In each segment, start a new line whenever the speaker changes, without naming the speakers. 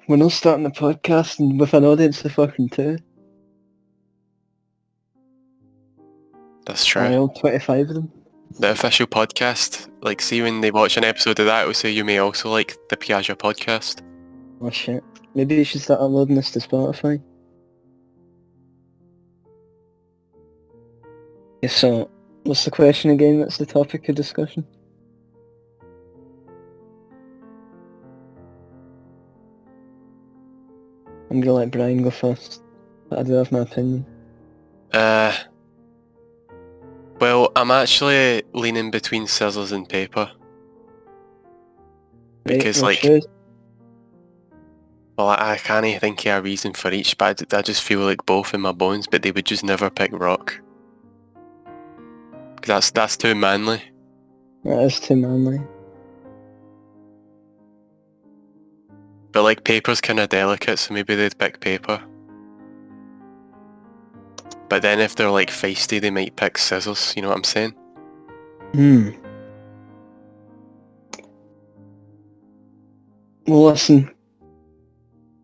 We're not starting the podcast and with an audience of fucking two.
That's true.
All 25 of them.
The official podcast, like, see when they watch an episode of that, it will say you may also like the Pyaja podcast.
Oh shit. Maybe you should start uploading this to Spotify. Yeah, so, what's the question again? That's the topic of discussion. I'm gonna let Brian go first, but I do have my opinion.
Well, I'm actually leaning between scissors and paper. Because,
Right,
like,
choose.
well, I can't think of a reason for each, but I just feel like both in my bones, but they would just never pick rock. Because that's too manly.
That is too manly.
But, like, paper's kind of delicate, so maybe they'd pick paper. But then if they're, like, feisty, they might pick scissors, you know what I'm saying?
Well, listen.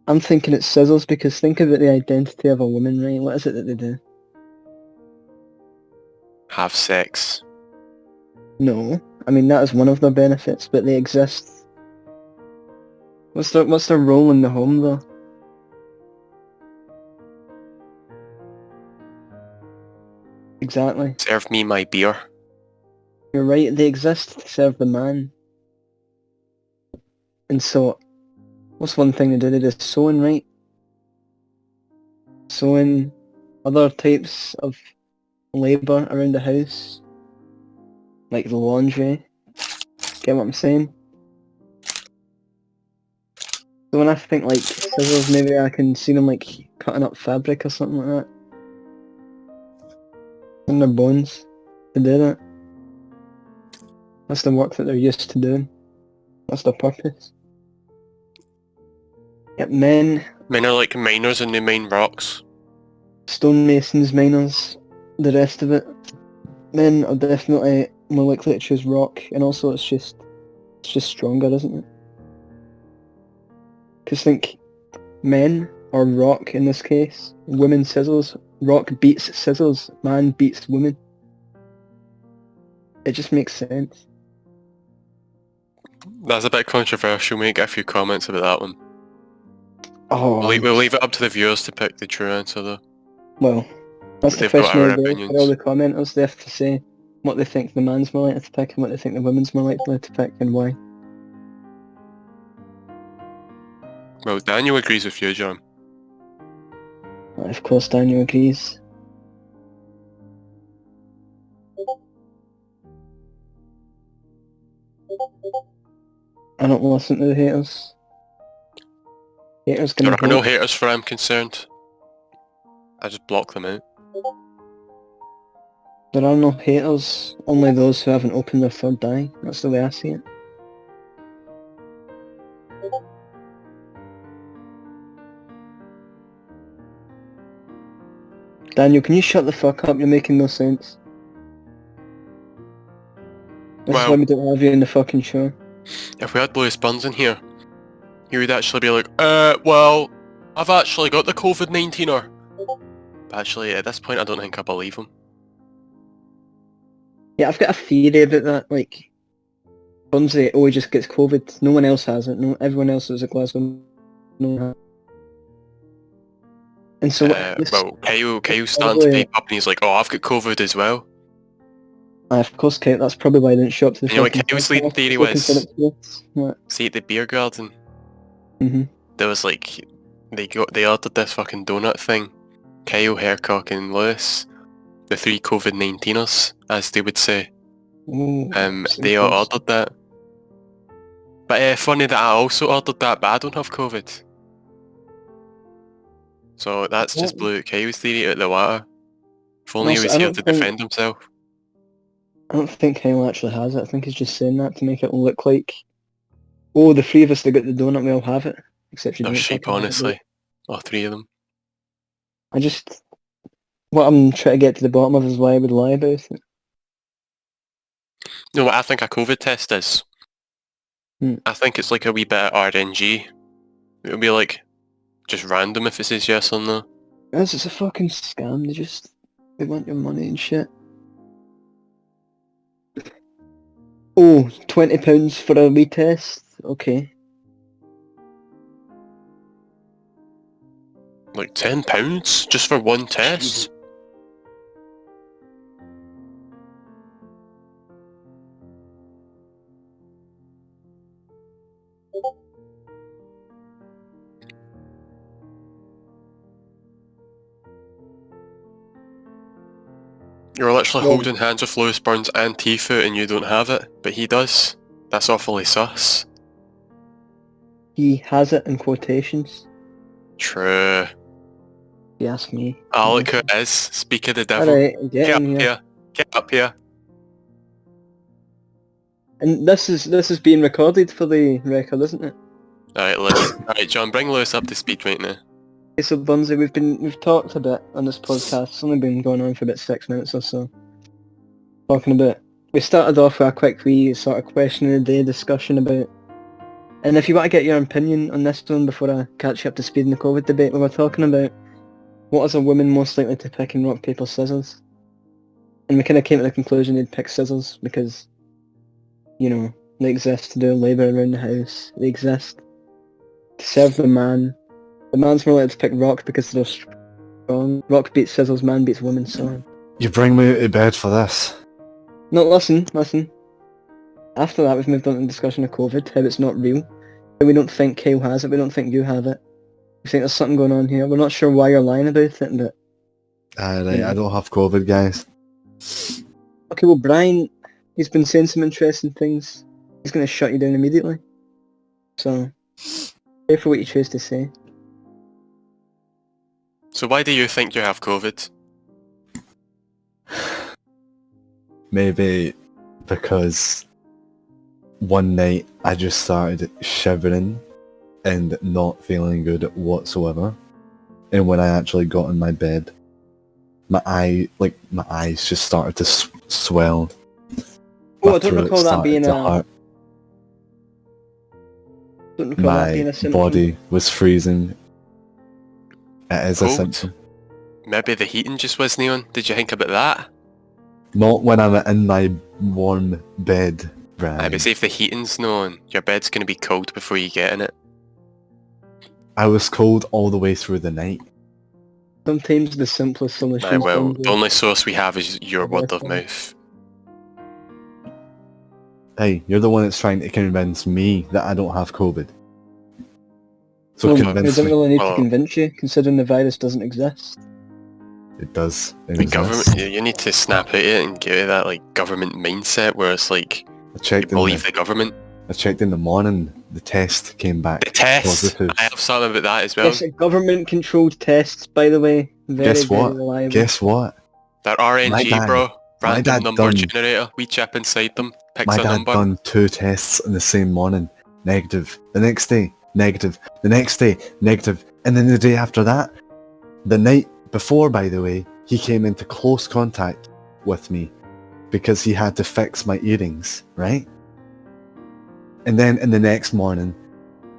I'm thinking it's scissors because think about the identity of a woman, right? What is it that they do?
Have sex.
No. I mean, that is one of their benefits, but they exist. What's their role in the home, though? Exactly.
Serve me my beer.
You're right, they exist to serve the man. And so, what's one thing they do? They do sewing, right? Sewing, other types of labour around the house. Like the laundry. Get what I'm saying? So when I think like scissors, maybe I can see them like cutting up fabric or something like that. In their bones to do that. That's the work that they're used to doing. That's their purpose. Yep, men,
Men are like miners and they mine rocks.
stonemasons, miners, the rest of it. Men are definitely more likely to choose rock, and also it's just stronger, isn't it? Because think, men or rock in this case, women scissors, rock beats scissors, man beats woman. It just makes sense.
That's a bit controversial, mate. Get a few comments about that one.
Oh,
We'll leave it up to the viewers to pick the true answer, though.
well, that's the
They've got
question
our
of the day
opinions.
for all the commenters. They have to say what they think the man's more likely to pick and what they think the woman's more likely to pick and why.
Well, Daniel agrees with you, John.
Of course, Daniel agrees. I don't listen to the haters. Haters
There
gonna
are no
hate.
haters where I'm concerned. I just block them out.
There are no haters, only those who haven't opened their third eye. That's the way I see it. Daniel, can you shut the fuck up? You're making no sense. This is why we don't have you in the fucking show.
If we had Lewis Burns in here, he would actually be like, well, I've actually got the COVID-19er. But actually, at this point, I don't think I believe him.
Yeah, I've got a theory about that. Like, Bunzy, he just gets COVID. No one else has it. No, everyone else is a Glasgow. No one has it. And so,
well, Kyle's starting to vape up and he's like, oh, I've got COVID as well.
Of course, Kate, that's probably why I didn't show up to the
And you know what
fucking
Kyle's leading
podcast.
theory
Looking
was?
for an excuse. What?
See, at the beer garden,
Mm-hmm.
there was like, they ordered this fucking donut thing. Kyle, Hercock and Lewis, the three COVID-19ers, as they would say.
Ooh,
They all ordered that. But funny that I also ordered that, but I don't have COVID. So that's just blew Kyle's theory out of the water. If only he was here to defend himself.
I don't think Kyle actually has it. I think he's just saying that to make it look like, oh, the three of us that got the donut, we all have it. Except you
They're
don't.
sheep, honestly. All three of them.
What I'm trying to get to the bottom of is why I would lie about it.
No, what I think a COVID test is, I think it's like a wee bit of RNG It'll be like just random if it says yes or no.
Guys, it's a fucking scam. They want your money and shit. Oh, £20 for a retest? Okay.
Like £10 just for one test? You're literally
Well-
holding hands with Lewis Burns and Tfue and you don't have it, but he does. That's awfully sus.
He has it in quotations.
True.
If you ask me.
Ah, look who it is. Speak of the devil.
Alright, get
Get up
in here.
here. Get up here.
And this is being recorded for the record, isn't it?
Alright, Lewis. Alright, John, bring Lewis up to speed right now.
Okay, so Bunzy, we've talked a bit on this podcast. It's only been going on for about 6 minutes or so. Talking about. We started off with a quick wee sort of question of the day discussion about. And if you want to get your opinion on this one before I catch you up to speed in the COVID debate, we were talking about what is a woman most likely to pick in rock, paper, scissors. And we kind of came to the conclusion they'd pick scissors because, you know, they exist to do labour around the house. They exist to serve the man. The man's more likely to pick rock because they're strong. Rock beats scissors, man beats woman, so on.
You bring me out of bed for this.
No, listen. After that, we've moved on to the discussion of COVID, how it's not real. How we don't think Kyle has it, we don't think you have it. We think there's something going on here. We're not sure why you're lying about it, but...
Right,
Yeah.
I don't have COVID, guys.
Okay, well, Brian, he's been saying some interesting things. He's going to shut you down immediately. So, careful what you choose to say.
So why do you think you have COVID?
Maybe because one night I just started shivering and not feeling good whatsoever. And when I actually got in my bed, my eyes just started to swell.
Oh,
My
I don't
throat
recall that
started
being
to
a...
hurt.
Don't recall that being
My
a symptom.
body was freezing. It is a
Cold?
symptom.
Maybe the heating just wasn't on. Did you think about that?
Not when I'm in my warm bed, Brian.
Aye, but see if the heating's not on, your bed's going to be cold before you get in it.
I was cold all the way through the night.
Sometimes the simplest solution
Aye,
is
well,
Bunzy.
the only source we have is your word of mouth.
Hey, you're the one that's trying to convince me that I don't have COVID. So
Well, we
convince
don't
me.
really need
Well-
to convince you, considering the virus doesn't exist.
It does.
The government, you need to snap out of it and get out of that like government mindset where it's like
I
you
checked
believe the government.
I checked in the morning. The test came back
The test!
positive.
I have something about that as well.
Yes, government-controlled tests, by the way. Very,
Guess
very
what?
reliable.
Guess what?
They're
My
RNG,
dad-
bro.
my
Random
dad
number
done-
generator. We chip inside them. Picks
My
a
dad
number.
done 2 tests in the same morning. Negative. The next day, negative. The next day, negative. And then the day after that, the night before, by the way, he came into close contact with me because he had to fix my earrings, right? And then in the next morning,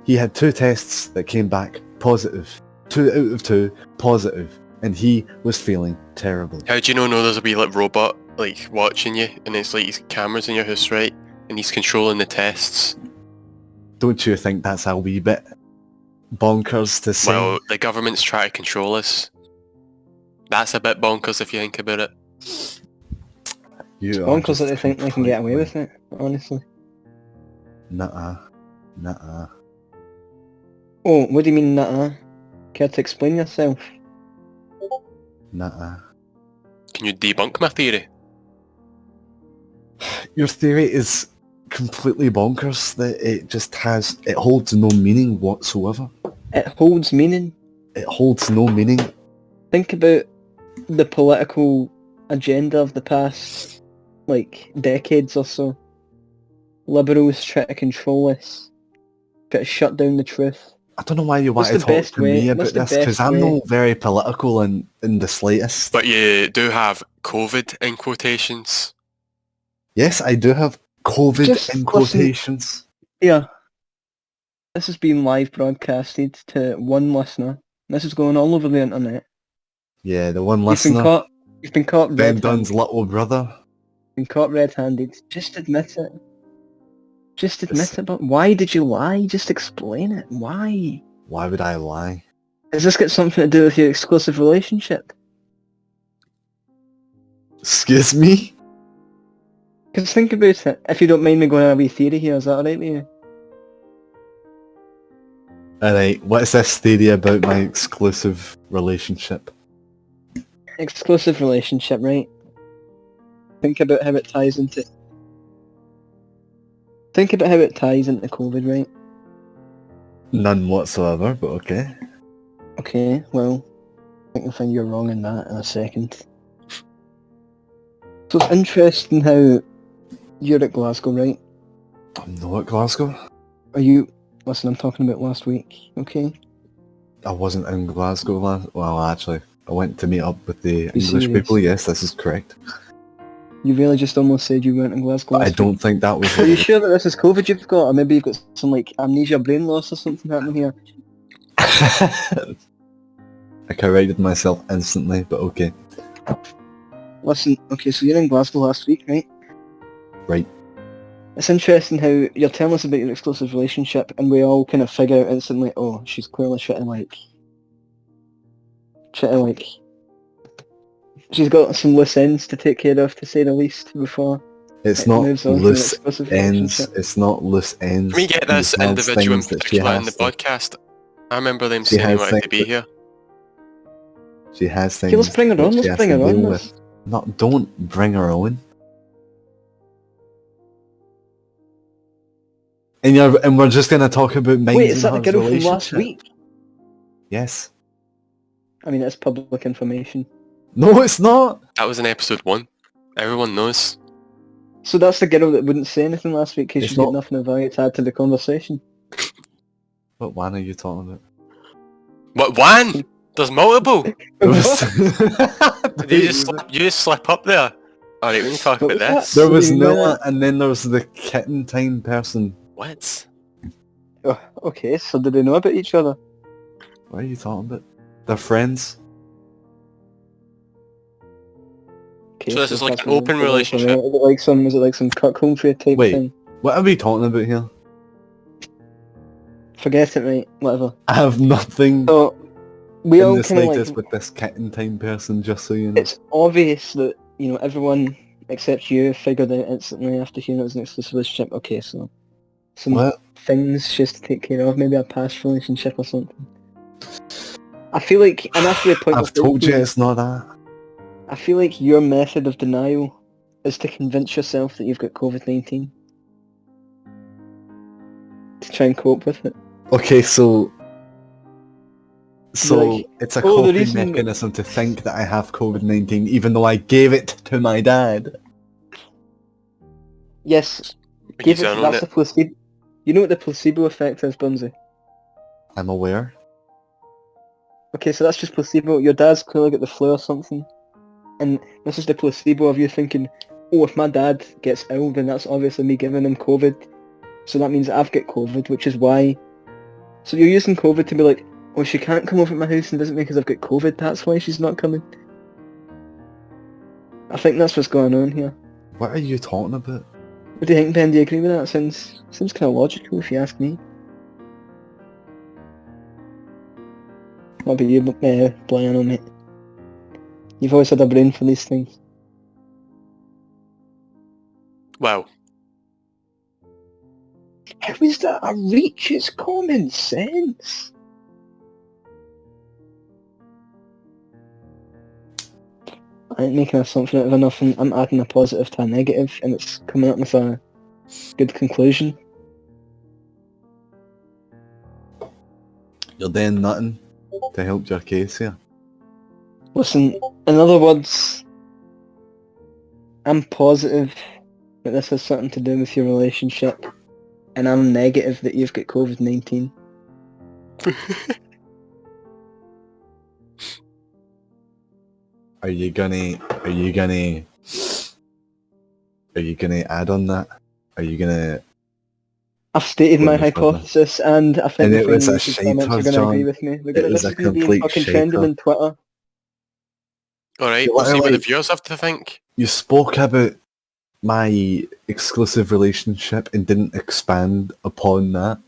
he had 2 tests that came back positive. 2 out of 2 positive. And he was feeling terrible.
How do you know there's a wee like robot like watching you and it's like he's got cameras in your house, right? And he's controlling the tests.
Don't you think that's a wee bit bonkers to say?
Well, the government's trying to control us. That's a bit bonkers if you think about it.
You are
Bonkers
just
that they think they can get away with
completely-
it, honestly.
Nuh-uh. Nuh-uh.
Oh, what do you mean, nuh-uh? Care to explain yourself?
Nuh-uh.
Can you debunk my theory?
Your theory is completely bonkers. That it holds no meaning whatsoever.
It holds meaning.
It holds no meaning.
Think about the political agenda of the past, like, decades or so. Liberals try to control us. Try to shut down the truth.
I don't know why you want
What's
to
the
talk
best
to
way-
me about
what's the
this, because
best
I'm
way-
not very political in the slightest.
But you do have COVID in quotations.
Yes, I do have COVID
Just
in
listen.
quotations.
Yeah. This has been live broadcasted to one listener. This is going all over the internet.
Yeah, the one
You've been
listener,
caught. You've been caught
Ben
red-handed.
Dunn's little brother.
Been caught red-handed. Just admit it. Just admit
Yes.
it. But why did you lie? Just explain it. Why?
Why would I lie?
Has this got something to do with your exclusive relationship?
Excuse me?
Because think about it. If you don't mind me going on a wee theory here, is that alright with you?
Alright, what's this theory about my exclusive relationship?
Exclusive relationship, right? Think about how it ties into... Think about how it ties into COVID, right?
None whatsoever, but okay.
Okay, well, I think I'll find you're wrong in that in a second. So it's interesting how you're at Glasgow, right?
I'm not at Glasgow.
Are you... Listen, I'm talking about last week, okay?
I wasn't in Glasgow last... Well, actually, I went to meet up with the English
serious?
people. Yes, this is correct.
You really just almost said you weren't in Glasgow
But I
last
don't think that was...
week. Are you sure that this is COVID you've got? Or maybe you've got some, like, amnesia brain loss or something happening here?
I corrected myself instantly, but okay.
Listen, okay, so you're in Glasgow last week, right?
Right.
It's interesting how you're telling us about your exclusive relationship and we all kind of figure out instantly, oh, she's clearly trying to like... She's got some loose ends to take care of, to say the least, before
It's
it
not
moves on to an
loose
exclusive
ends.
relationship.
It's not loose ends.
Can we get
She
this
has
individual in
things that she
particular in
has
the
to-
podcast? I remember them
She
saying he
has
wanted to
things
be
that-
here.
She has things
Okay, let's bring her
that
on,
she
let's
has
bring
to
her on.
deal
Let's...
with. Not, don't bring her on. And we're just gonna talk about mine
Wait, is
and
that the
her's
girl from last
relationship.
week?
Yes.
I mean, it's public information.
No, it's not.
That was in episode 1. Everyone knows.
So that's the girl that wouldn't say anything last week because
It's
she's got
not-
nothing of value to add to the conversation.
What one are you talking about?
What, one? There's multiple.
There
Did you just slip up there? Alright, we can talk
What
about
was
this.
that?
There was
Wait,
Noah, and then there was the kitten time person.
What?
Oh, okay, so do they know about each other?
What are you talking about? They're friends.
Okay,
So this is like
that's
an open
what it's
relationship.
about. Is it like some cuckoldry type
Wait.
thing?
What are we talking about here?
Forget it, mate. Whatever.
I have nothing
So we
in
all
the
kind of
slightest
like.
with this kitten time person, just so you know.
It's obvious that everyone except you figured out instantly after hearing it was an exclusive relationship. Okay, so some
What?
things just to take care of, maybe a past relationship or something. I feel like I'm actually a point.
I've told you it's not that.
I feel like your method of denial is to convince yourself that you've got COVID-19 to try and cope with it.
Okay, so
Like,
it's a
oh, the
coping
reason-
mechanism to think that I have COVID-19, even though I gave it to my dad.
Yes,
He's in on
that's
it.
a placebo. You know what the placebo effect is, Bunzy?
I'm aware.
Okay, so that's just placebo. Your dad's clearly got the flu or something. And this is the placebo of you thinking, oh, if my dad gets ill, then that's obviously me giving him COVID. So that means I've got COVID, which is why... So you're using COVID to be like, oh, she can't come over at my house and visit me because I've got COVID, that's why she's not coming. I think that's what's going on here.
What are you talking about?
What do you think, Ben? Do you agree with that? Seems kind of logical if you ask me. What about you, Bliano, mate? You've always had a brain for these things.
Wow.
How is that a reach? It's common sense. I ain't making an assumption out of nothing. I'm adding a positive to a negative, and it's coming up with a good conclusion.
You're doing nothing to help your case here.
Listen, in other words, I'm positive that this has something to do with your relationship, and I'm negative that you've got COVID-19.
Are you gonna add on that? Are you gonna
I've stated my
Wouldn't have thought that.
hypothesis, and I think
And
the
it was a
YouTube comments are
shaper,
going to agree
John.
with me.
It was
This
a
is going to be
complete
fucking trending
shaper.
on Twitter.
Alright,
You
we'll see what the
literally-
viewers have to think.
You spoke about my exclusive relationship and didn't expand upon that.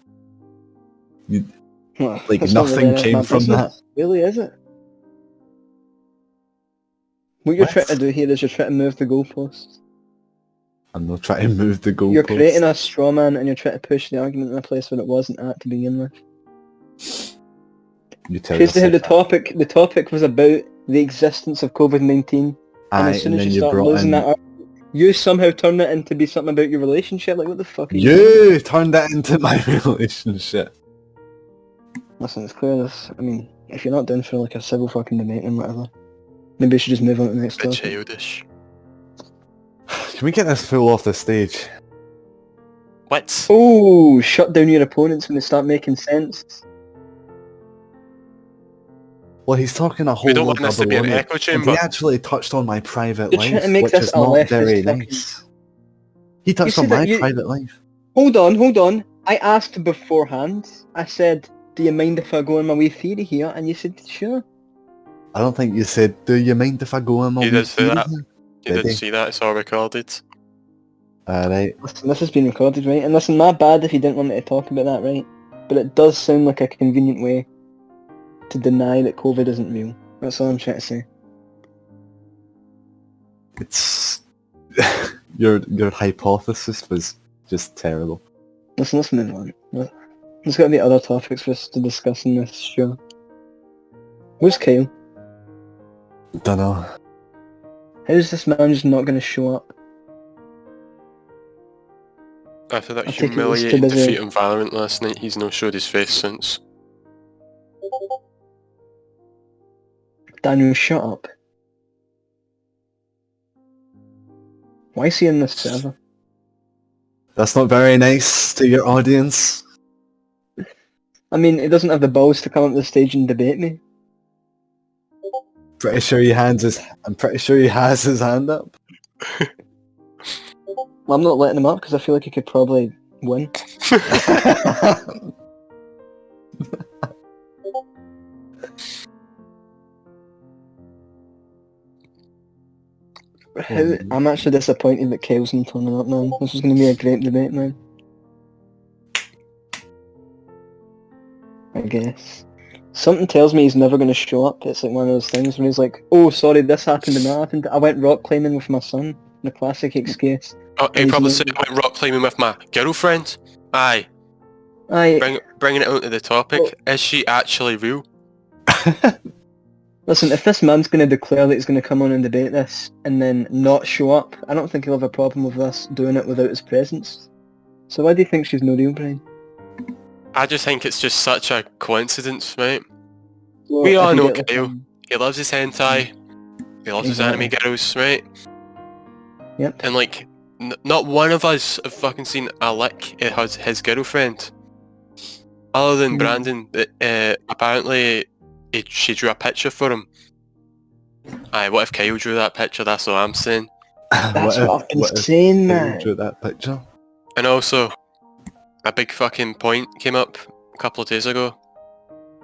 Well,
Like,
that's not
nothing
really
came
my
from
business, really, is it? What you're
What?
trying to do here is you're trying to move the goalposts.
I'm not trying to move the goalposts.
You're creating a straw man and you're trying to push the argument in a place where it wasn't at to begin with.
You tell
Crazy how
yourself
the topic was about the existence of COVID-19, and
Aye,
as soon
and
as
then
you
you
start
brought
losing
in...
that, you somehow turn it into be something about your relationship. Like, what the fuck are you doing?
You turned that into my relationship.
Listen, it's clear this. I mean, if you're not down for like a civil fucking debate and whatever, maybe we should just move on to the next
Bit
topic.
childish.
Can we get this fool off the stage?
What?
Oh, shut down your opponents when they start making sense.
Well, he's talking a whole
We don't
lot
want this to be an
baloney,
echo
and
chamber.
he actually touched on my private
You're trying
life,
to make
which
this
is
a
not
leftist
very
fucking-
nice. He touched
said
on
that
my
you-
private life.
Hold on. I asked beforehand. I said, do you mind if I go on my wee theory here? And you said, sure.
I don't think you said, do you mind if I go on my
He
wee
did say
theory
that.
here?
You
Did
didn't
he?
see that, it's all recorded.
Alright.
Listen, this has been recorded, right? And listen, my bad if you didn't want me to talk about that, right? But it does sound like a convenient way to deny that COVID isn't real. That's all I'm trying to say.
It's... your hypothesis was just terrible.
Listen, let's move on. There's got to be other topics for us to discuss in this show. Where's Kyle?
Dunno.
How is this man just not going to show up?
After that
I think it was too
humiliating
busy.
defeat in Valorant last night, he's not showed his face since.
Daniel, shut up. Why is he in this server?
That's not very nice to your audience.
I mean, he doesn't have the balls to come up to the stage and debate me.
I'm pretty sure he has his hand up.
Well, I'm not letting him up because I feel like he could probably win. I'm actually disappointed that Kyle's not turning up, man. This is going to be a great debate, man. I guess. Something tells me he's never going to show up. It's like one of those things when he's like, oh, sorry, this happened and that happened. I went rock climbing with my son. The classic excuse.
Oh, he
He's
probably
not-
said I went rock climbing with my girlfriend. Aye, bringing it onto the topic. Is she actually real?
Listen, if this man's going to declare that he's going to come on and debate this and then not show up, I don't think he'll have a problem with us doing it without his presence. So why do you think she's no real, Brian?
I just think it's just such a coincidence, mate.
Well,
We
if
all
you
know
get the
Kyle.
thing-
He loves his hentai. He loves his anime girls, right?
Yep.
And like, not one of us have fucking seen a lick at his girlfriend. Other than
Mhm.
Brandon, that apparently she drew a picture for him. Aye, what if Kyle drew that picture? That's all I'm saying.
That's what I've been
what if
saying,
Kyle
man.
drew that picture?
And also, a big fucking point came up a couple of days ago.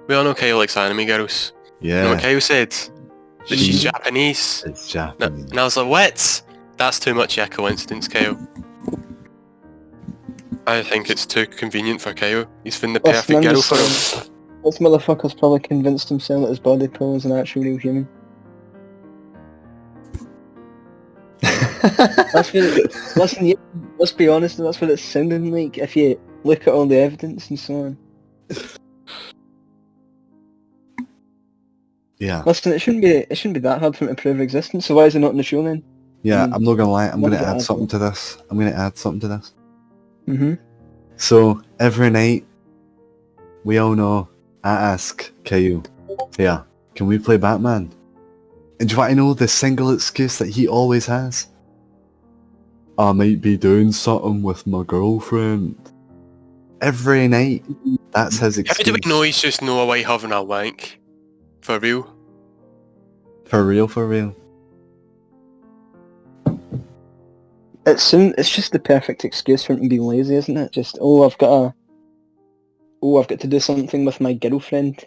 We all know Kyle likes anime girls. You know
Yeah,
what Kyle said? That she's
She-
Japanese.
it's
And
Japanese.
I was like, what? That's too much of a coincidence, Kyle. I think it's too convenient for Kyle. He's found the
Listen,
perfect
I'm
girl
just
for him.
saying, this motherfucker's probably convinced himself that his body pillow is an actual real human. That's what listen, yeah, let's be honest, that's what it's sounding like if you look at all the evidence and so on.
Yeah,
Listen, it shouldn't be that hard for him to prove existence, so why is he not in the show then?
yeah.
Mm.
I'm not gonna lie. I'm
What
gonna
does it
add
add
something
to?
to this. I'm gonna add something to this.
Mm-hmm.
So every night, we all know I ask Caillou, "Yeah, can we play Batman?" And do you want to know the single excuse that he always has? I might be doing something with my girlfriend. Every night, that's his
How
excuse.
do we know he's just no away having a wank? For real?
For real, for real.
It's just the perfect excuse for him to be lazy, isn't it? Just I've got to do something with my girlfriend.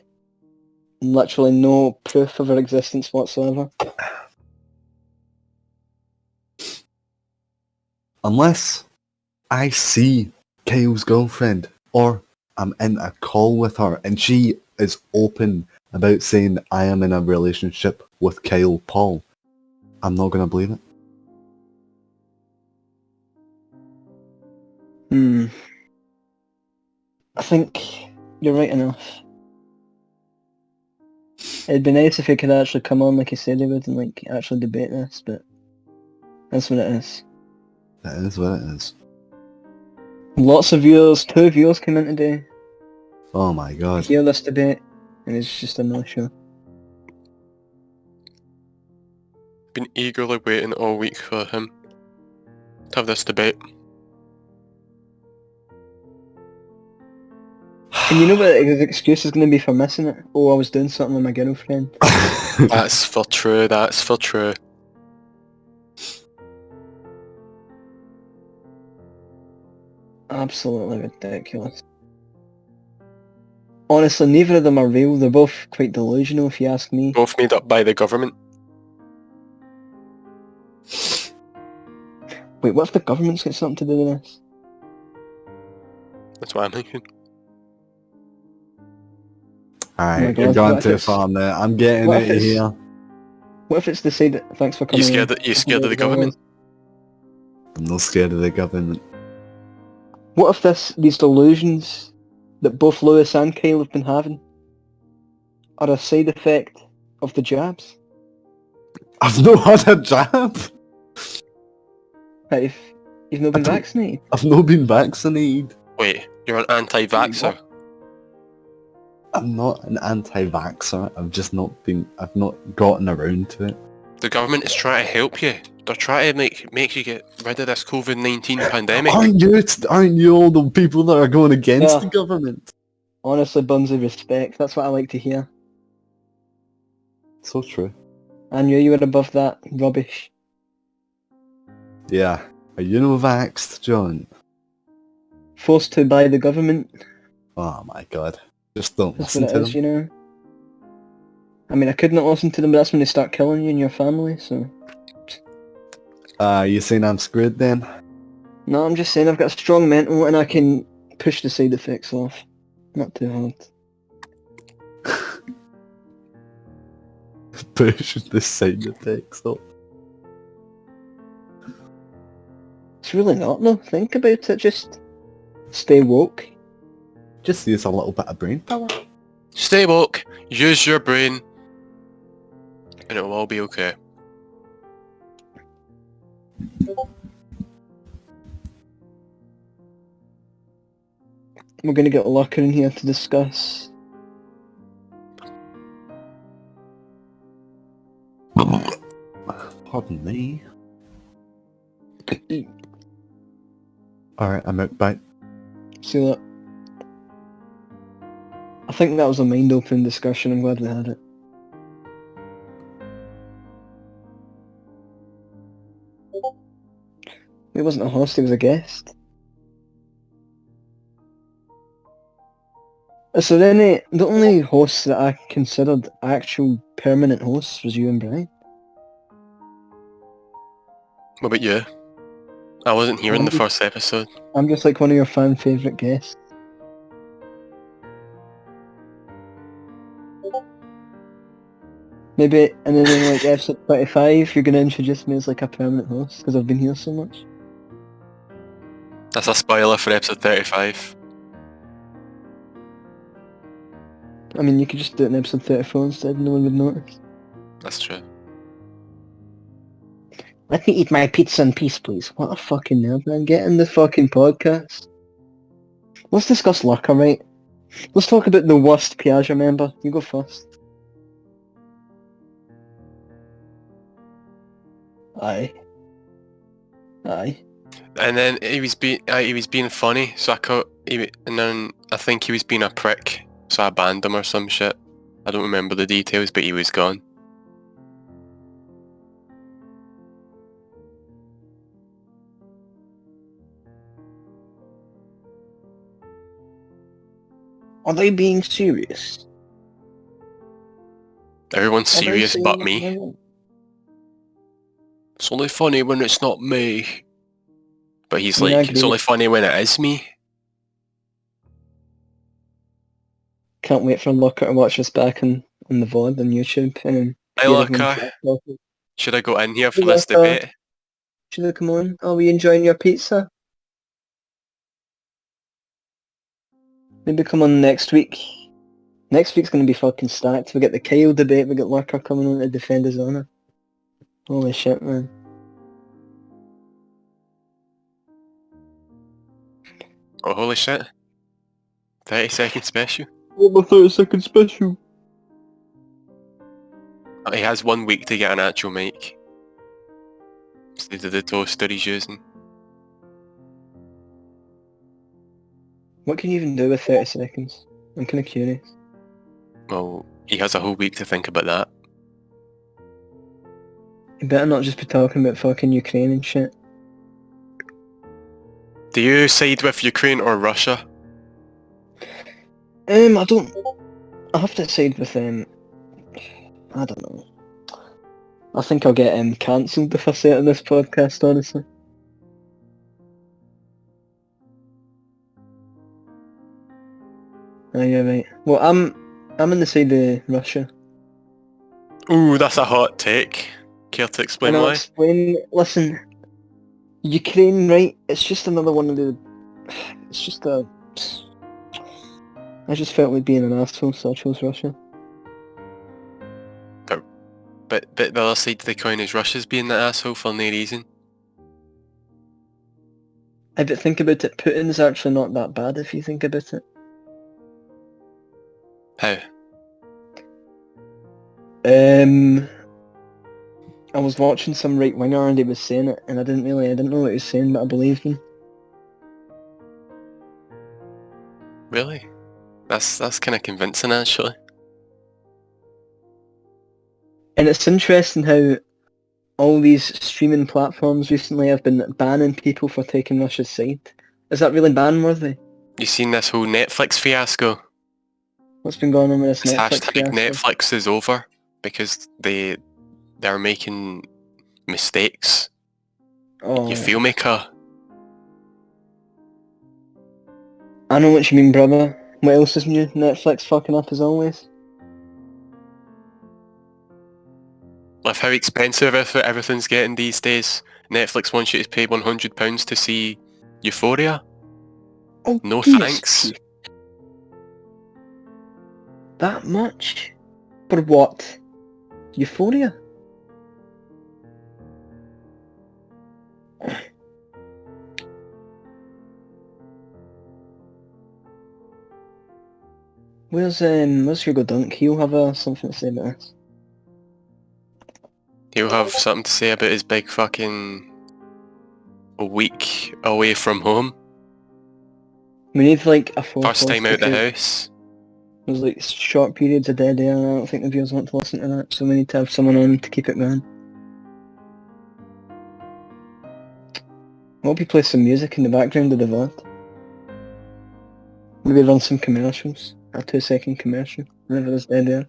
And literally no proof of her existence whatsoever.
Unless I see Kyle's girlfriend, or I'm in a call with her, and she is open about saying I am in a relationship with Kyle Paul, I'm not going to believe it.
I think you're right enough. It'd be nice if he could actually come on like he said he would and like actually debate this, but that's what it is.
That is what it is.
Lots of viewers, 2 viewers came in today
Oh my
to
god.
hear this debate, and it's just a no-show.
Been eagerly waiting all week for him to have this debate.
And you know what his excuse is going to be for missing it? Oh, I was doing something with my girlfriend.
That's for true, that's for true.
Absolutely ridiculous. Honestly, neither of them are real. They're both quite delusional, if you ask me.
Both made up by the government.
Wait, what if the government's got something to do with this?
That's what I'm thinking.
Alright,
God,
you're going
what if
too
it's-
far now. I'm getting
what
out
if
of
it's-
here.
What if it's the side... Thanks for coming in.
You scared of the government?
I'm not scared of the government.
What if these delusions that both Lewis and Kyle have been having are a side effect of the jabs?
I've not had a jab.
That if you've not been
I don't-
vaccinated?
I've not been vaccinated.
Wait, you're an anti-vaxxer?
I'm not an anti-vaxxer. I've not gotten around to it.
The government is trying to help you. They're trying to make you get rid of this COVID-19 pandemic.
Aren't you all the people that are going against
Yeah.
the government?
Honestly, Bunsy, respect. That's what I like to hear.
So true.
I knew you were above that rubbish.
Yeah. Are you no vaxxed, John?
Forced to by the government.
Oh my god. Just don't
That's
listen
what it
to
is,
them.
you know. I mean, I could not listen to them, but that's when they start killing you and your family, so...
You saying I'm screwed then?
No, I'm just saying I've got a strong mental and I can push the side effects off. Not too hard.
Push the side effects up.
It's really not, though. Think about it. Just stay woke.
Just use a little bit of brain power.
Stay woke, use your brain, and it'll all be okay.
We're going to get Locker in here to discuss.
Pardon me. Alright, I'm out. Bye.
See that? I think that was a mind-opening discussion. I'm glad we had it. He wasn't a host, he was a guest. So then the only hosts that I considered actual permanent hosts was you and Brian.
What about you? I wasn't here in the
Well,
first episode.
I'm just like one of your fan favourite guests. Maybe, and then in like episode 25, you're going to introduce me as like a permanent host because I've been here so much.
That's a spoiler for episode 35.
I mean, you could just do it in episode 34 instead, no one would notice.
That's true.
Let me eat my pizza in peace, please. What a fucking nerd, man. Get in the fucking podcast. Let's discuss Lurker, right? Let's talk about the worst Pyaja member. You go first. Aye. Aye.
And then he was being funny, so and then I think he was being a prick, so I banned him or some shit. I don't remember the details, but he was gone.
Are they being serious?
Everyone's
Are they
serious
saying
but
that
me.
now?
It's only funny when it's not me. But he's
I mean, I
like, it's
agree.
only funny when it is me.
Can't wait for Locker to watch us back on the VOD on YouTube and then
Hey
hear everyone
Luca,
talk.
should I go in here
Hey
for this
Locker,
debate?
should I come on? Are we enjoying your pizza? Maybe come on next week. Next week's gonna be fucking stacked. We got the Kyle debate, we got Lurker coming on to defend his honour. Holy shit, man.
Oh holy shit. 30-second special.
Oh, my 30-second special.
Oh, he has 1 week to get an actual mic. Instead of the toaster he's using.
What can you even do with 30 seconds? I'm kinda curious.
Well, he has a whole week to think about that.
You better not just be talking about fucking Ukraine and shit.
Do you side with Ukraine or Russia?
I don't... I have to side with, I don't know. I think I'll get, cancelled if I say it on this podcast, honestly. Oh, yeah, right. Well, I'm on the side of Russia.
Ooh, that's a hot take. Care to explain
And I'll
why?
explain... Listen, Ukraine, right? It's just another one of the... It's just a... I just felt like being an asshole, so I chose Russia.
But the other side of the coin is Russia's being the asshole for no reason.
But think about it, Putin's actually not that bad if you think about it.
How?
I was watching some right winger and he was saying it, and I didn't know what he was saying, but I believed him.
Really? That's kind of convincing actually.
And it's interesting how all these streaming platforms recently have been banning people for taking Russia's side. Is that really ban-worthy?
You seen this whole Netflix fiasco?
What's been going on with this
This
Netflix
hashtag
fiasco?
Netflix is over because they're making mistakes.
Oh,
You feel me, cuh?
I know what you mean, brother. What else is new? Netflix fucking up as always.
With how expensive everything's getting these days, Netflix wants you to pay £100 to see Euphoria?
Oh,
No
Jesus
thanks.
Christ. That much? For what? Euphoria? Where's Hugo Dunk? He'll have something to say about this.
He'll have something to say about his big fucking week away from home.
We need like a full
First time out the
because
house.
there's like short periods of dead air and I don't think the viewers want to listen to that, so we need to have someone on to keep it going. I hope you play some music in the background of the VOD. Maybe run some commercials. A 2-second commercial. Whenever there's dead air.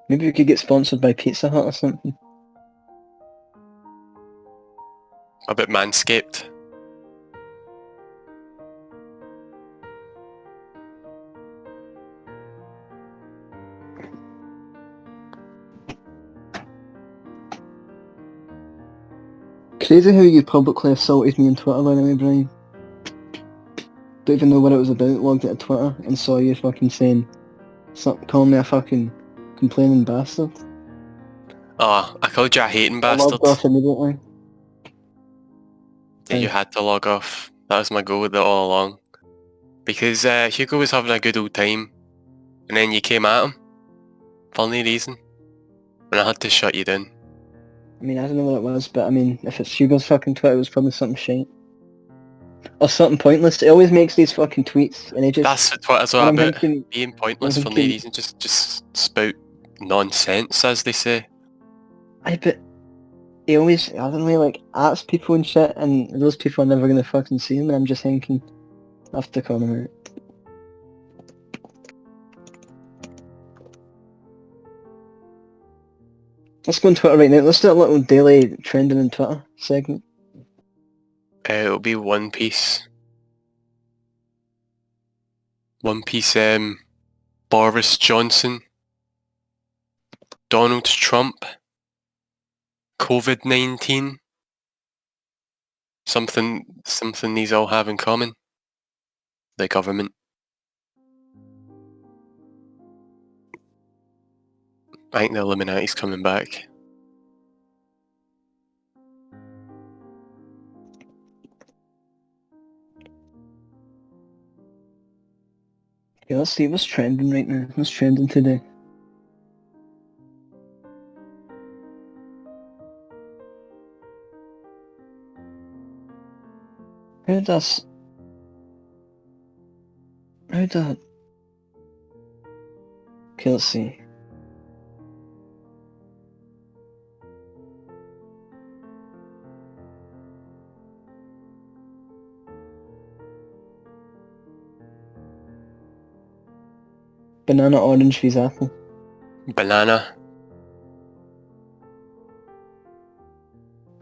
Maybe we could get sponsored by Pizza Hut or something.
A bit Manscaped.
Crazy how you publicly assaulted me on Twitter, by the way, Brian. Don't even know what it was about, logged into Twitter and saw you fucking saying something, calling me a fucking complaining bastard.
Ah, I called you a hating
I
bastard.
logged off immediately.
Yeah, you had to log off. That was my goal with it all along. Because Hugo was having a good old time, and then you came at him for no reason, and I had to shut you down.
I mean, I don't know what it was, but I mean, if it's Hugo's fucking Twitter, it was probably something shite. Or something pointless. He always makes these fucking tweets, and he just...
That's what Twitter's all
and I'm
about,
thinking,
being pointless for no
thinking-
reason, just spout nonsense, as they say.
but he always, I don't know, like, asks people and shit, and those people are never gonna fucking see him, and I'm just thinking, I have to call him out. Let's go on Twitter right now. Let's do a little daily trending on Twitter segment.
It'll be One Piece. One Piece, Boris Johnson, Donald Trump, COVID-19. Something these all have in common. The government. I think the Illuminati's coming back.
Okay, let's see what's trending right now. What's trending today? How does... Okay, let's see. Banana, orange vs apple.
Banana.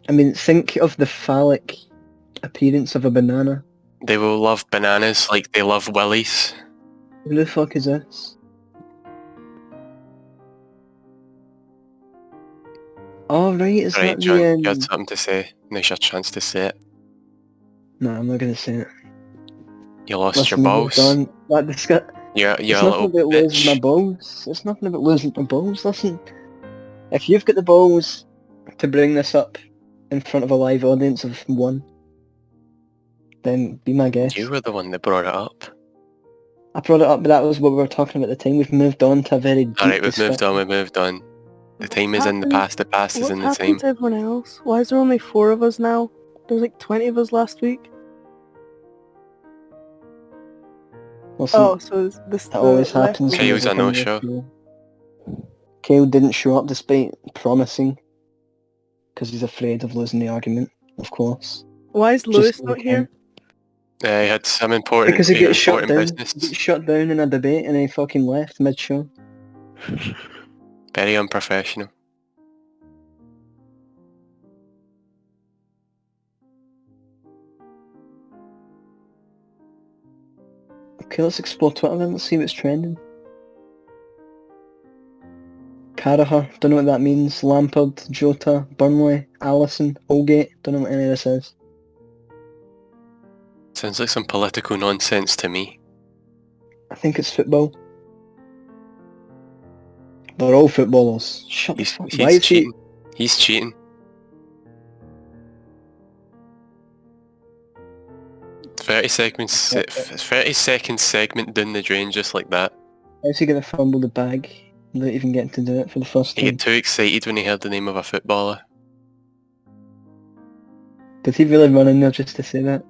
I mean, think of the phallic appearance of a banana.
They will love bananas like they love willies.
Who the fuck is this? Oh right, is
Right,
that
John,
the...
you had something to say. Now's your chance to say it.
No, I'm not gonna say it.
You lost
Listen,
your
we've
balls.
done that
You're
It's
a
nothing
little
about losing my
bitch.
balls. It's nothing about losing my balls. Listen, if you've got the balls to bring this up in front of a live audience of one, then be my guest.
You were the one that brought it up.
I brought it up, but that was what we were talking about at the time. We've moved on to a very deep
Alright, we've moved
discussion.
on, we've moved on. The time is in the past, the past is
What's
in the
happened
time.
to everyone else? Why is there only 4 of us now? There was like 20 of us last week.
Listen,
Oh, so is this
that always
the left
happens.
wing?
when
Kyle's
there's
a
a
no-show.
show. Kyle didn't show up despite promising, because he's afraid of losing the argument, of course.
Why is
Just
Lewis
so
not
he
here?
He had some important,
Because he gets shut
important
down. He
business.
gets shut down in a debate and he fucking left mid-show.
Very unprofessional.
Okay, let's explore Twitter then. Let's see what's trending. Carragher, don't know what that means. Lampard, Jota, Burnley, Allison, Holgate, don't know what any of this is.
Sounds like some political nonsense to me.
I think it's football. They're all footballers. Shut the fuck. Why
He's
is he...
cheating. He's cheating. Thirty seconds. 30-second segment down the drain just like that.
Why is he gonna fumble the bag without even getting to do it for the first
He
time?
got too excited when he heard the name of a footballer.
Did he really run in there just to say that?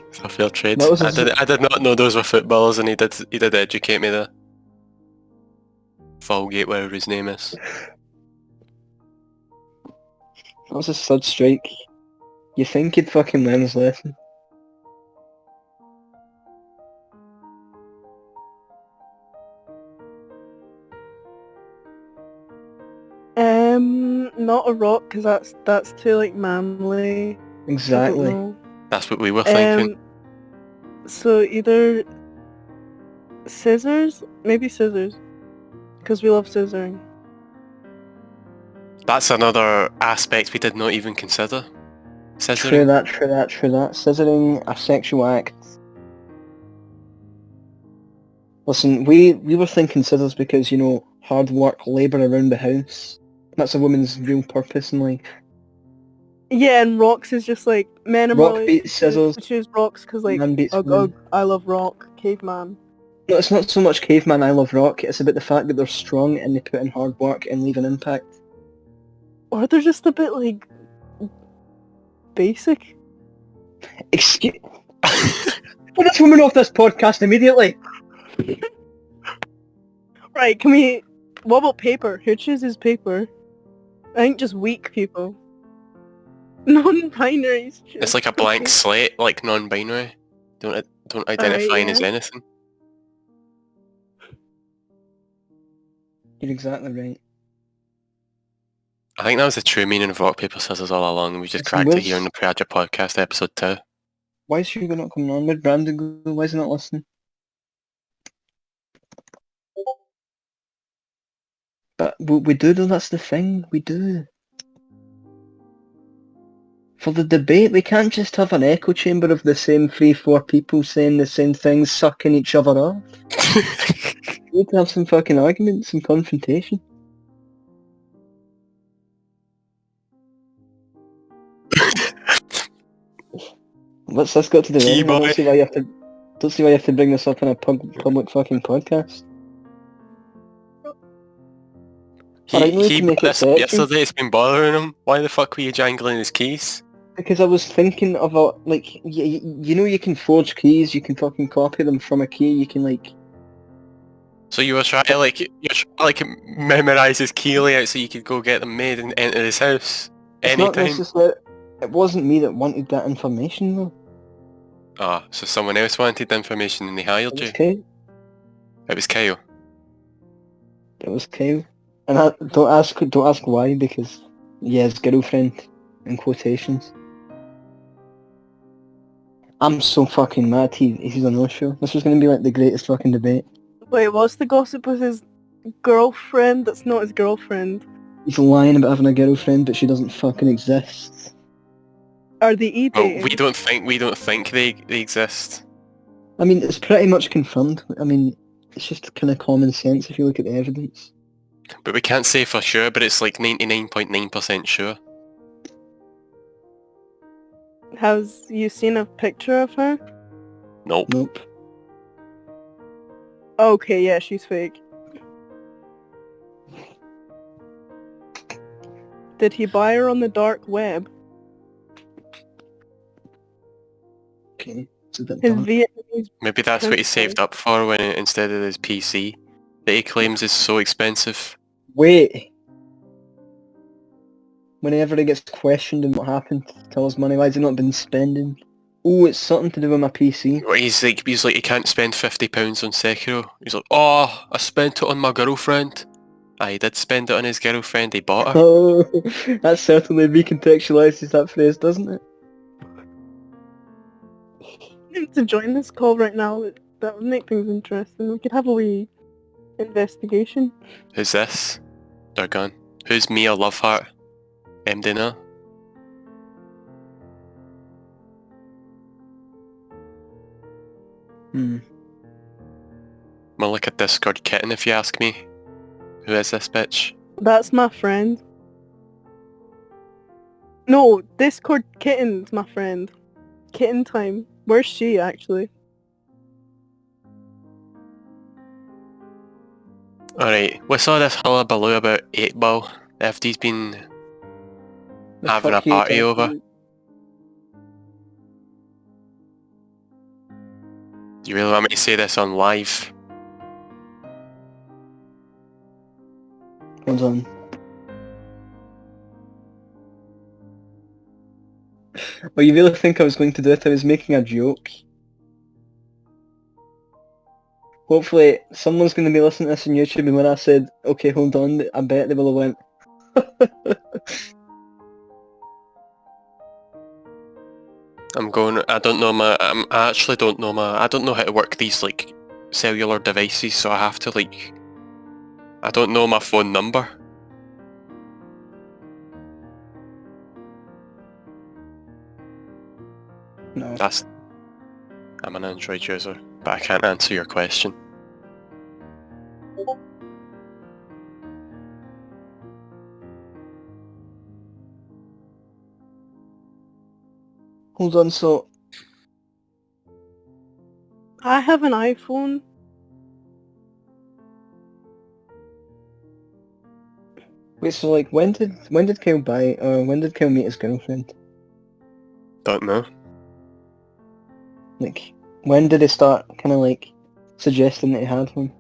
It's a fair trade.
That was
I did not know those were footballers, and he did educate me there. Falgate, whatever his name is.
That was a stud strike. You think he'd fucking learn his lesson?
Not a rock, because that's too like manly. I don't
Exactly.
know.
That's what we were thinking.
So either scissors, maybe scissors, because we love scissoring.
That's another aspect we did not even consider.
True
Scissoring.
that. Scissoring, a sexual act. Listen, we were thinking scissors because, you know, hard work, labour around the house. That's a woman's real purpose in life.
Yeah, and rocks is just like men are
Rock
more
beats scissors,
choose rocks because like
man beats
ugh,
woman.
I love rock, caveman.
No, it's not so much caveman I love rock, it's about the fact that they're strong and they put in hard work and leave an impact.
Or they're just a bit, like, basic.
Excuse... Put this woman off this podcast immediately!
Right, can we... What about paper? Who chooses paper? I think just weak people. Non-binaries.
It's like a blank slate, like non-binary. Don't identifying as
yeah.
anything.
You're exactly right.
I think that was the true meaning of rock, paper, scissors all along, and we just
Listen,
cracked it
Will's-
here on the Pyaja podcast, episode 2.
Why is Hugo not coming on? Where'd Brandon go? Why is he not listening? But we do though, that's the thing, we do. For the debate, we can't just have an echo chamber of the same 3-4 people saying the same things, sucking each other off. We need to have some fucking arguments, some confrontation. What's this got to do with anything? I don't see why you have to bring this up in a public fucking podcast. Alright, no, we
he
can make
brought
it
this up
sexy.
yesterday, it's been bothering him. Why the fuck were you jangling his keys?
Because I was thinking of a, like, you know you can forge keys, you can fucking copy them from a key, you can like...
So you were trying to memorise his key layout so you could go get them made and enter his house
It's not
anytime?
necessary. It wasn't me that wanted that information though.
Ah, so someone else wanted the information and they
It
hired
was
you?
Kyle.
It was Kyle.
It was Kyle. And don't ask why, because yeah, his girlfriend, in quotations. I'm so fucking mad he's on our show. This was going to be like the greatest fucking debate.
Wait, what's the gossip with his girlfriend that's not his girlfriend?
He's lying about having a girlfriend, but she doesn't fucking exist.
Are they e-dating?
Well, we don't think they exist.
I mean, it's pretty much confirmed. I mean, it's just kind of common sense if you look at the evidence.
But we can't say for sure, but it's like 99.9% sure.
Has you seen a picture of her?
Nope.
Nope.
Okay, yeah, she's fake. Did he buy her on the dark web?
Okay, it's a bit
His
dark.
Vietnamese...
Maybe that's what he saved up for when instead of his PC that he claims is so expensive.
Wait. Whenever he gets questioned on what happened to all his money, why has he not been spending? Oh, it's something to do with my PC.
Or he's like he can't spend £50 on Sekiro. He's like, oh, I spent it on my girlfriend. He did spend it on his girlfriend, he bought her.
Oh, that certainly recontextualizes that phrase, doesn't it?
To join this call right now, that would make things interesting. We could have a wee investigation.
Who's this? They're gone. Who's Mia Loveheart? Dinner? More like a Discord kitten if you ask me. Who is this bitch?
That's my friend. No, Discord Kitten's my friend. Kitten time. Where's she, actually?
Alright, what's all this hullabaloo about 8-Ball? FD's been
The
having a
fuck you
party
talking
over.
about?
Do you really want me to say this on live?
Hold on. Oh, you really think I was going to do it? I was making a joke. Hopefully, someone's going to be listening to this on YouTube, and when I said, okay, hold on, I bet they will have went...
I actually don't know I don't know how to work these, like, cellular devices, so I have to, like, I don't know my phone number.
No.
I'm an Android user, but I can't answer your question.
Hold on, so...
I have an iPhone.
Wait, so like, when did Kyle when did Kyle meet his girlfriend?
Don't know.
Like, when did he start kind of like suggesting that he had one?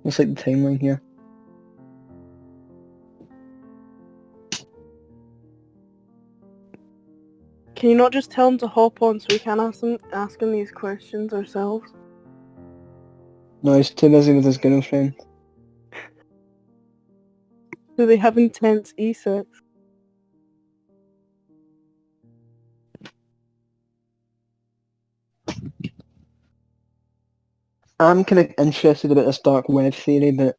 What's like the timeline here?
Can you not just tell him to hop on so we can ask him these questions ourselves?
No, he's too busy with his girlfriend.
Do they have intense e-sex?
I'm kind of interested about this dark web theory, but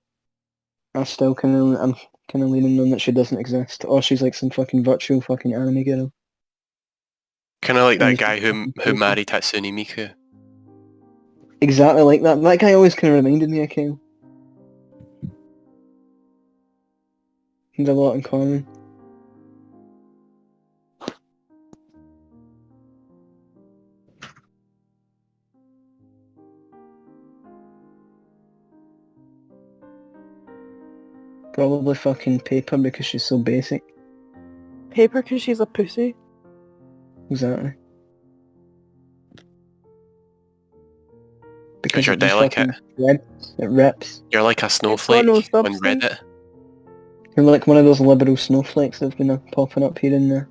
I'm kind of leaning on that she doesn't exist, or she's like some fucking virtual fucking anime girl.
Kind of like
And
that
he's
guy
just
who
fucking
who
crazy.
married Hatsune Miku.
Exactly like that. That guy always kind of reminded me of Kyle. He's a lot in common. Probably fucking paper because she's so basic.
Paper because she's a pussy?
Exactly.
Because you're
it just
delicate.
fucking rips. It rips.
You're like a
got
snowflake
no
on
substance.
Reddit.
You're like one of those liberal snowflakes that've been popping up here and there.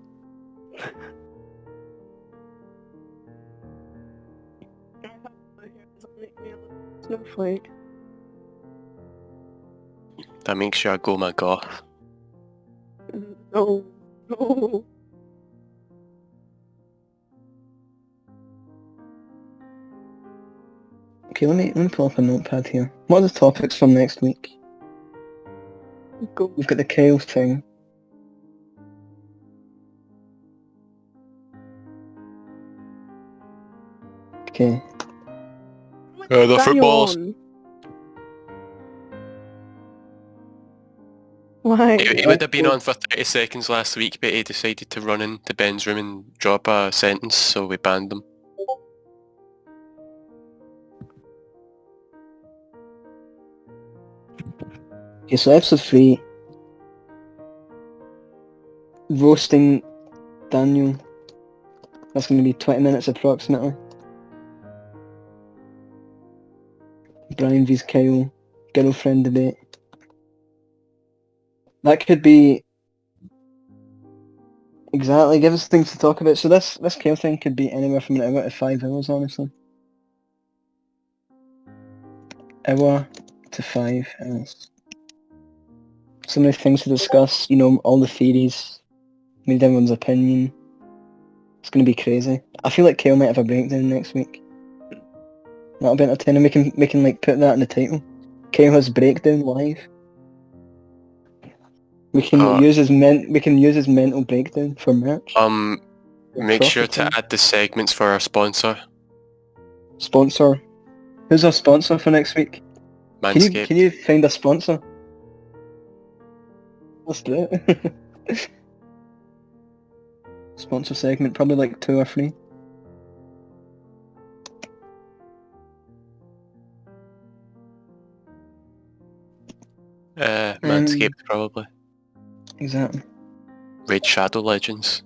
Does that make me a little snowflake?
That makes you a Goma goth.
No. No.
Okay, let me pull up a notepad here. What are the topics from next week?
Go.
We've got the Kale thing. Okay.
The
Daniel
footballs.
on. Why?
He would have been on for 30 seconds last week, but he decided to run into Ben's room and drop a sentence, so we banned him.
Okay, so episode 3. Roasting Daniel. That's going to be 20 minutes approximately. Brian vs Kyle. Girlfriend debate. That could be... Exactly, give us things to talk about. So this Kale thing could be anywhere from an hour to 5 hours, honestly. Hour to 5 hours. So many things to discuss, you know, all the theories. Need everyone's opinion. It's gonna be crazy. I feel like Kale might have a breakdown next week. That'll be entertaining. We can like put that in the title. Kale has breakdown live. We can use his mental breakdown for merch.
Make sure to
Proper
add the segments for our sponsor,
sponsor. Who's our sponsor for next week?
Manscaped.
Can you find a sponsor? Let's do it. Sponsor segment, probably like 2 or 3.
Manscaped probably.
Exactly.
Raid Shadow Legends.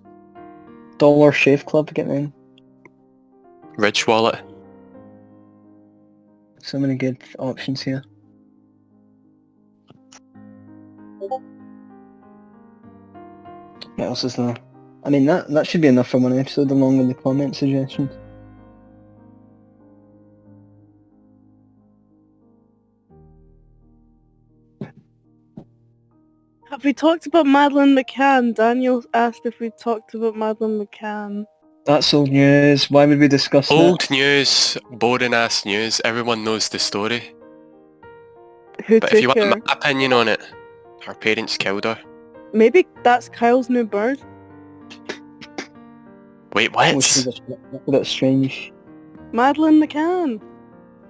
Dollar Shave Club, get in.
Ridge Wallet.
So many good options here. What else is there? I mean, that should be enough for one episode, along with the comment suggestions.
Have we talked about Madeline McCann? Daniel asked if we talked about Madeline McCann.
That's old news. Why would we discuss
Old news, boring ass news. Everyone knows the story.
Who
But if you
took
want
her?
my opinion on it, her parents killed her.
Maybe that's Kyle's new bird.
Wait,
that?
what?
Oh, that's strange.
Madeline McCann.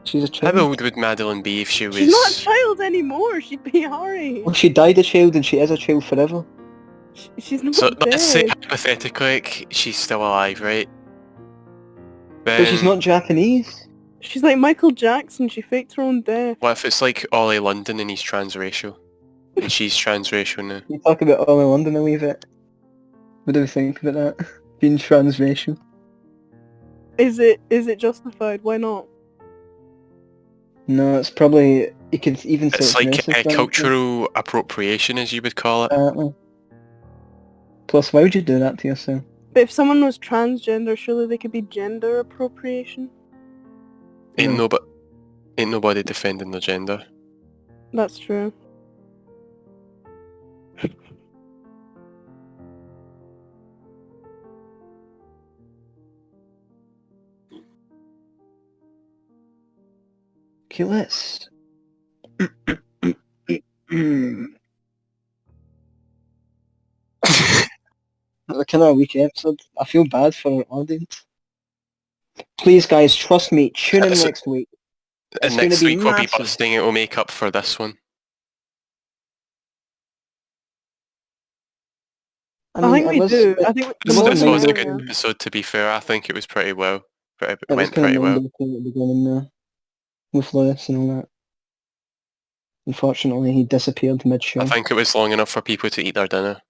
She's a
How
child.
old would Madeline be if she was...
She's not a child anymore. She'd be Harry.
Well, she died a child and she is a child forever.
She's not
So
dead.
let's say hypothetically, like, she's still alive, right?
But she's not Japanese.
She's like Michael Jackson. She faked her own death.
What if it's like Ollie London and he's transracial? and she's transracial now.
You talk about all in London a wee bit. What do we think about that? Being transracial.
Is it justified? Why not?
No, it's probably... You could even say
It's
it's
like
racist.
a
honestly.
cultural appropriation, as you would call it.
Apparently. Plus, why would you do that to yourself?
But if someone was transgender, surely they could be gender appropriation.
Ain't
No.
nobody defending their gender.
That's true.
Okay, let's... Like in our weekly episode, I feel bad for our audience. Please, guys, trust me. Tune in
So-
next week. It's
And
going to
next
be
week we'll be
massive.
busting. It will make up for this one.
I think
it
we
was-
do.
it-
I think the
There
This
more
wasn't
was a
many-
good
yeah.
episode, to be fair. I think it was pretty well. It
It was
went
kind
pretty
of
well.
mind-blowing at the beginning there. With Lewis and all that. Unfortunately, he disappeared mid-show.
I think it was long enough for people to eat their dinner.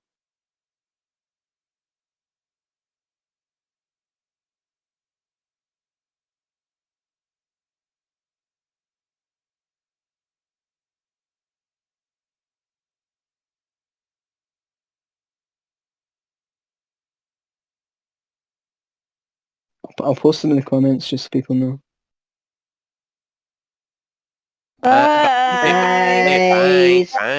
I'll post them in the comments just so people know.
Bye.
Bye. Bye. Bye.